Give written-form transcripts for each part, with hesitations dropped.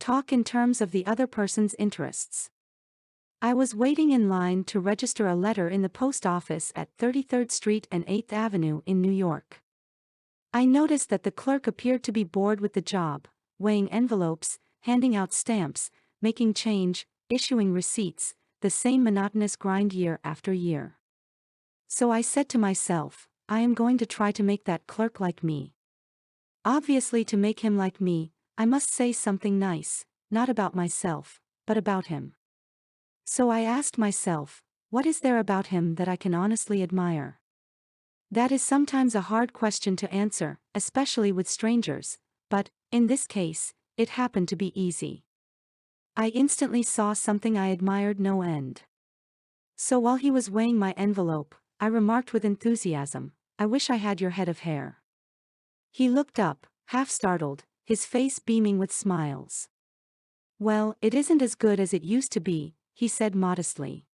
talk in terms of the other person's interests. I was waiting in line to register a letter in the post office at 33rd Street and 8th Avenue in New York. I noticed that the clerk appeared to be bored with the job, weighing envelopes, handing out stamps, making change, issuing receipts, the same monotonous grind year after year. So I said to myself, I am going to try to make that clerk like me. Obviously, to make him like me, I must say something nice, not about myself, but about him. So I asked myself, what is there about him that I can honestly admire? That is sometimes a hard question to answer, especially with strangers, but, in this case, it happened to be easy. I instantly saw something I admired no end. So while he was weighing my envelope, I remarked with enthusiasm, I wish I had your head of hair. He looked up, half startled, his face beaming with smiles. Well, it isn't as good as it used to be, he said modestly.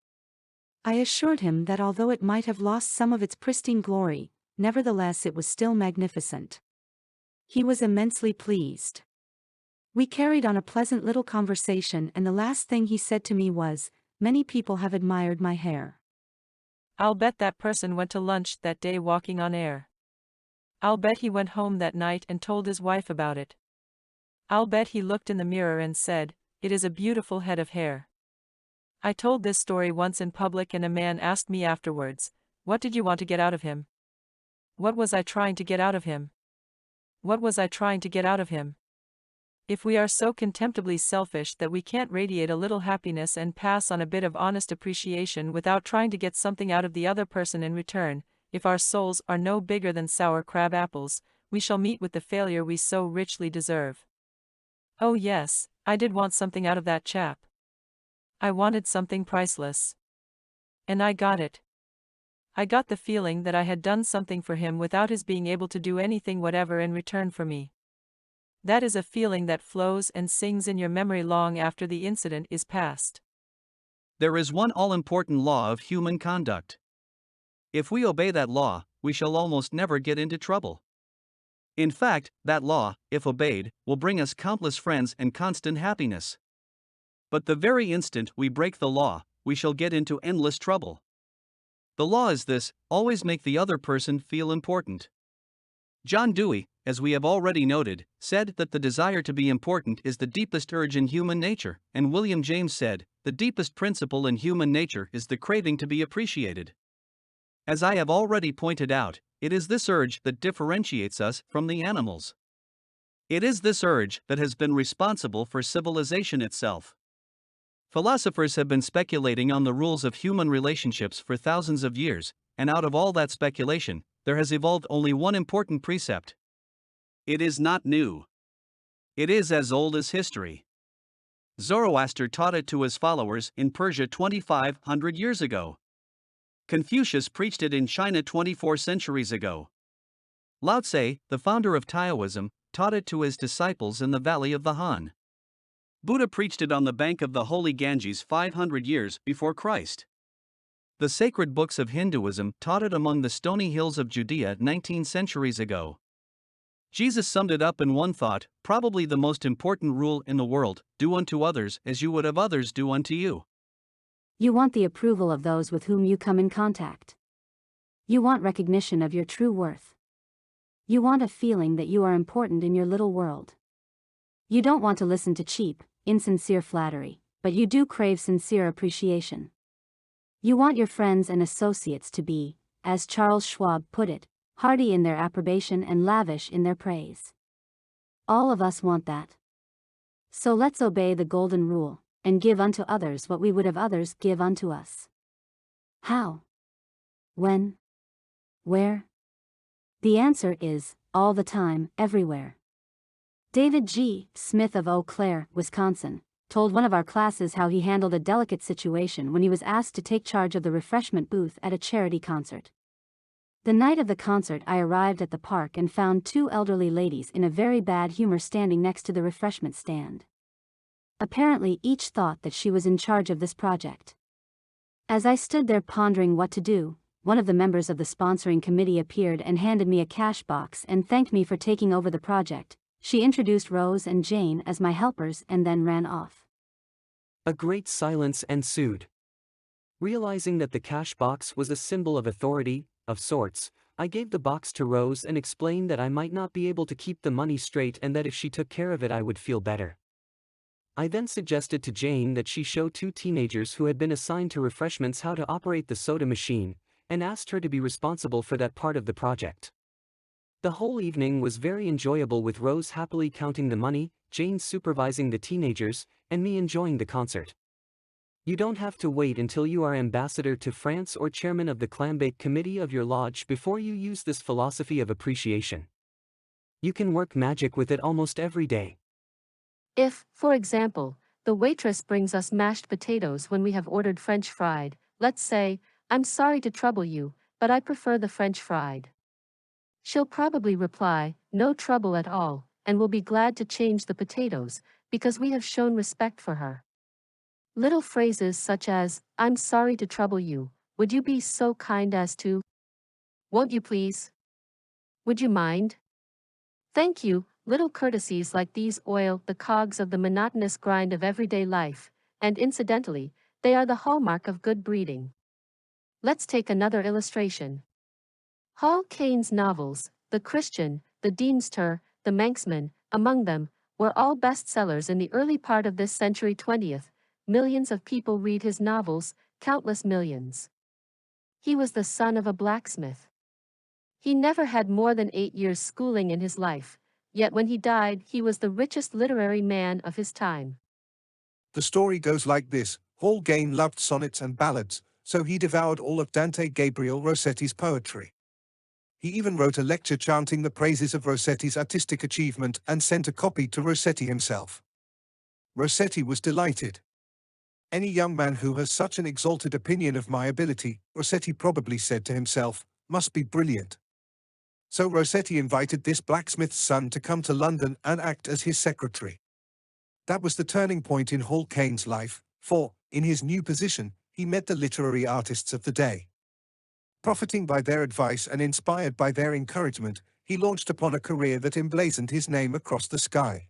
I assured him that although it might have lost some of its pristine glory, nevertheless it was still magnificent. He was immensely pleased. We carried on a pleasant little conversation, and the last thing he said to me was, many people have admired my hair. I'll bet that person went to lunch that day walking on air. I'll bet he went home that night and told his wife about it. I'll bet he looked in the mirror and said, it is a beautiful head of hair. I told this story once in public and a man asked me afterwards, what did you want to get out of him? What was I trying to get out of him? What was I trying to get out of him? If we are so contemptibly selfish that we can't radiate a little happiness and pass on a bit of honest appreciation without trying to get something out of the other person in return, if our souls are no bigger than sour crab apples, we shall meet with the failure we so richly deserve. Oh yes, I did want something out of that chap. I wanted something priceless. And I got it. I got the feeling that I had done something for him without his being able to do anything whatever in return for me. That is a feeling that flows and sings in your memory long after the incident is past. There is one all-important law of human conduct. If we obey that law, we shall almost never get into trouble. In fact, that law, if obeyed, will bring us countless friends and constant happiness. But the very instant we break the law, we shall get into endless trouble. The law is this: always make the other person feel important. John Dewey, as we have already noted, said that the desire to be important is the deepest urge in human nature, and William James said, the deepest principle in human nature is the craving to be appreciated. As I have already pointed out, it is this urge that differentiates us from the animals. It is this urge that has been responsible for civilization itself. Philosophers have been speculating on the rules of human relationships for thousands of years, and out of all that speculation, there has evolved only one important precept. It is not new. It is as old as history. Zoroaster taught it to his followers in Persia 2,500 years ago. Confucius preached it in China 24 centuries ago. Lao Tse, the founder of Taoism, taught it to his disciples in the valley of the Han. Buddha preached it on the bank of the holy Ganges 500 years before Christ. The sacred books of Hinduism taught it among the stony hills of Judea 19 centuries ago. Jesus summed it up in one thought, probably the most important rule in the world: do unto others as you would have others do unto you. You want the approval of those with whom you come in contact. You want recognition of your true worth. You want a feeling that you are important in your little world. You don't want to listen to cheap, insincere flattery, but you do crave sincere appreciation. You want your friends and associates to be, as Charles Schwab put it, hearty in their approbation and lavish in their praise. All of us want that. So let's obey the golden rule, and give unto others what we would have others give unto us. How? When? Where? The answer is, all the time, everywhere. David G. Smith of Eau Claire, Wisconsin, told one of our classes how he handled a delicate situation when he was asked to take charge of the refreshment booth at a charity concert. The night of the concert, I arrived at the park and found two elderly ladies in a very bad humor standing next to the refreshment stand. Apparently each thought that she was in charge of this project. As I stood there pondering what to do, one of the members of the sponsoring committee appeared and handed me a cash box and thanked me for taking over the project, She introduced Rose and Jane as my helpers and then ran off. A great silence ensued. Realizing that the cash box was a symbol of authority, of sorts, I gave the box to Rose and explained that I might not be able to keep the money straight and that if she took care of it I would feel better. I then suggested to Jane that she show two teenagers who had been assigned to refreshments how to operate the soda machine, and asked her to be responsible for that part of the project. The whole evening was very enjoyable with Rose happily counting the money, Jane supervising the teenagers, and me enjoying the concert. You don't have to wait until you are ambassador to France or chairman of the clambake committee of your lodge before you use this philosophy of appreciation. You can work magic with it almost every day. If, for example, the waitress brings us mashed potatoes when we have ordered French fried, let's say, "I'm sorry to trouble you, but I prefer the French fried." She'll probably reply, "No trouble at all," and will be glad to change the potatoes, because we have shown respect for her. Little phrases such as, "I'm sorry to trouble you, would you be so kind as to? Won't you please? Would you mind? Thank you." Little courtesies like these oil the cogs of the monotonous grind of everyday life, and incidentally, they are the hallmark of good breeding. Let's take another illustration. Hall Caine's novels, The Christian, The Deemster, The Manxman, among them, were all bestsellers in the early part of this century 20th. Millions of people read his novels, countless millions. He was the son of a blacksmith. He never had more than 8 years schooling in his life, yet when he died he was the richest literary man of his time. The story goes like this. Hall Caine loved sonnets and ballads, so he devoured all of Dante Gabriel Rossetti's poetry. He even wrote a lecture chanting the praises of Rossetti's artistic achievement and sent a copy to Rossetti himself. Rossetti was delighted. "Any young man who has such an exalted opinion of my ability," Rossetti probably said to himself, "must be brilliant." So Rossetti invited this blacksmith's son to come to London and act as his secretary. That was the turning point in Hall Caine's life, for, in his new position, he met the literary artists of the day. Profiting by their advice and inspired by their encouragement, he launched upon a career that emblazoned his name across the sky.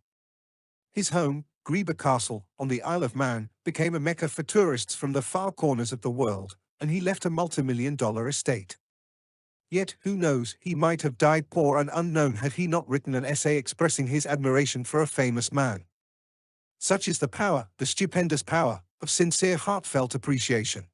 His home, Greeba Castle, on the Isle of Man, became a mecca for tourists from the far corners of the world, and he left a multi-million-dollar estate. Yet, who knows, he might have died poor and unknown had he not written an essay expressing his admiration for a famous man. Such is the power, the stupendous power, of sincere heartfelt appreciation.